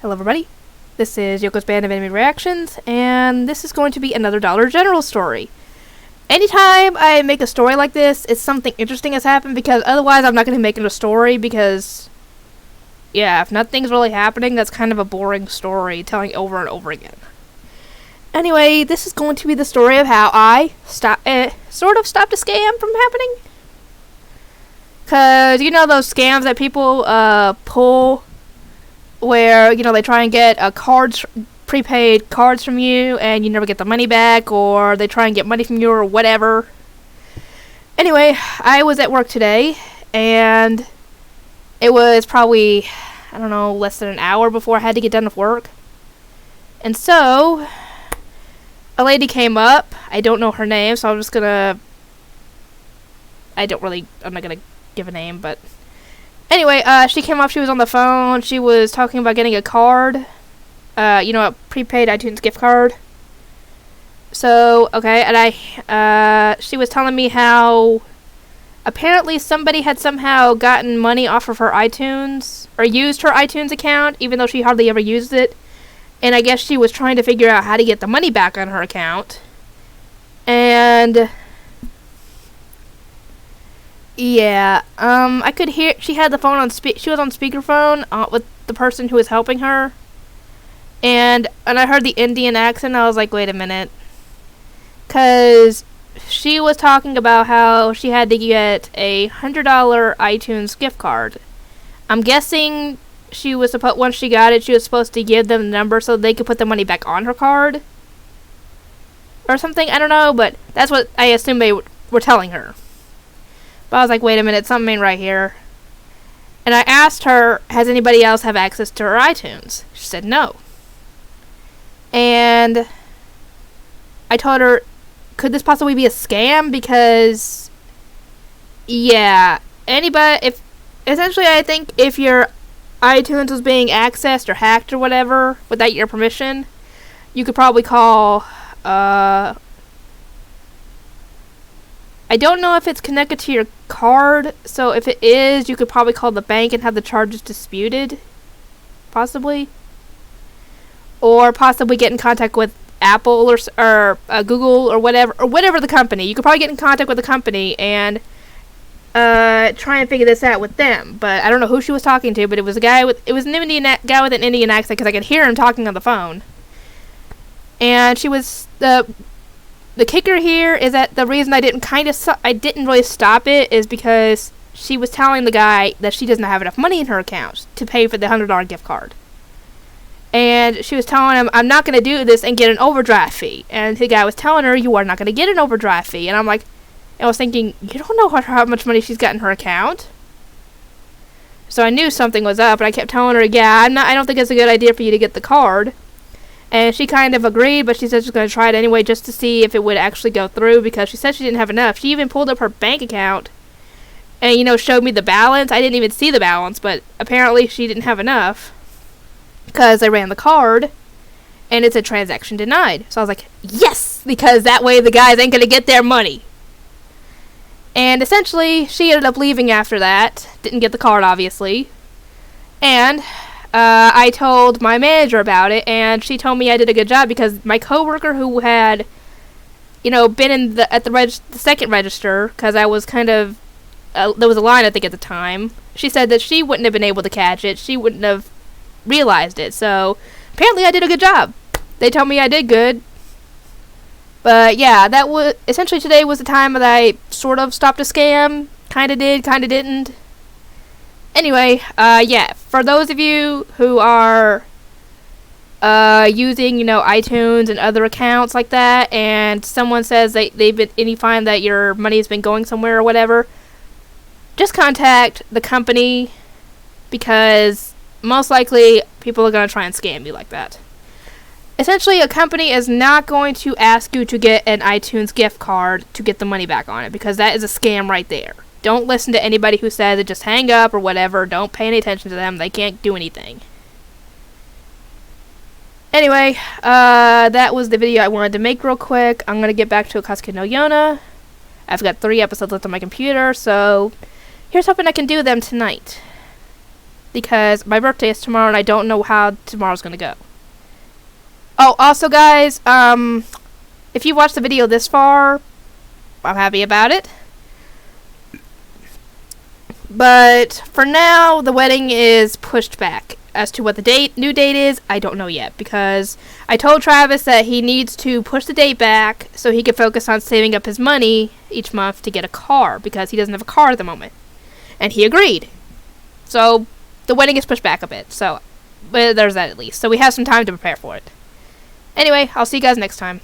Hello everybody, this is Yoko's Band of Anime Reactions, and this is going to be another Dollar General story. Anytime I make a story like this, it's something interesting has happened, because otherwise I'm not going to make it a story, because, yeah, if nothing's really happening, that's kind of a boring story, telling over and over again. Anyway, this is going to be the story of how I stopped a scam from happening. Because, you know those scams that people pull where, you know, they try and get prepaid cards from you and you never get the money back, or they try and get money from you or whatever. Anyway, I was at work today and it was probably, I don't know, less than an hour before I had to get done with work. And so a lady came up. I don't know her name, so I'm not gonna give a name, but anyway, she came up, she was on the phone, she was talking about getting a card, a prepaid iTunes gift card. So, okay, and she was telling me how apparently somebody had somehow gotten money off of her iTunes, or used her iTunes account, even though she hardly ever used it, and I guess she was trying to figure out how to get the money back on her account, and yeah, I could hear, she had the phone on she was on speakerphone with the person who was helping her, and I heard the Indian accent. I was like, wait a minute, because she was talking about how she had to get a $100 iTunes gift card. I'm guessing she was once she got it, she was supposed to give them the number so they could put the money back on her card, or something, I don't know, but that's what I assume they were telling her. But I was like, wait a minute, something ain't right here. And I asked her, has anybody else have access to her iTunes? She said no. And I told her, could this possibly be a scam? Because, yeah, essentially I think if your iTunes was being accessed or hacked or whatever, without your permission, you could probably call, I don't know if it's connected to your card, so if it is, you could probably call the bank and have the charges disputed, possibly. Or possibly get in contact with Apple or Google or whatever the company. You could probably get in contact with the company and try and figure this out with them. But I don't know who she was talking to, but it was an Indian guy with an Indian accent, because I could hear him talking on the phone. And she was the kicker here is that the reason I didn't really stop it is because she was telling the guy that she doesn't have enough money in her account to pay for the $100 gift card. And she was telling him, I'm not going to do this and get an overdraft fee. And the guy was telling her, you are not going to get an overdraft fee. And I was thinking, you don't know how much money she's got in her account. So I knew something was up, but I kept telling her, yeah, I don't think it's a good idea for you to get the card. And she kind of agreed, but she said she was going to try it anyway just to see if it would actually go through, because she said she didn't have enough. She even pulled up her bank account and, showed me the balance. I didn't even see the balance, but apparently she didn't have enough because I ran the card and it said transaction denied. So I was like, yes, because that way the guys ain't going to get their money. And essentially, she ended up leaving after that. Didn't get the card, obviously. And I told my manager about it, and she told me I did a good job, because my coworker who had, been at the second register, because I was kind of, there was a line I think at the time, she said that she wouldn't have been able to catch it, she wouldn't have realized it, so apparently I did a good job. They told me I did good. But yeah, that was, essentially today was the time that I sort of stopped a scam, kinda did, kinda didn't. Anyway, yeah, for those of you who are using, iTunes and other accounts like that, and someone says and you find that your money has been going somewhere or whatever, just contact the company, because most likely people are going to try and scam you like that. Essentially, a company is not going to ask you to get an iTunes gift card to get the money back on it, because that is a scam right there. Don't listen to anybody who says it, just hang up or whatever. Don't pay any attention to them. They can't do anything. Anyway, that was the video I wanted to make real quick. I'm going to get back to Akatsuki no Yona. I've got 3 episodes left on my computer, so here's hoping I can do them tonight. because my birthday is tomorrow and I don't know how tomorrow's gonna go. Oh, also guys, if you watched the video this far, I'm happy about it. But for now, the wedding is pushed back. As to what the new date is, I don't know yet, because I told Travis that he needs to push the date back so he can focus on saving up his money each month to get a car, because he doesn't have a car at the moment. And he agreed. So the wedding is pushed back a bit, so but there's that at least. So we have some time to prepare for it. Anyway, I'll see you guys next time.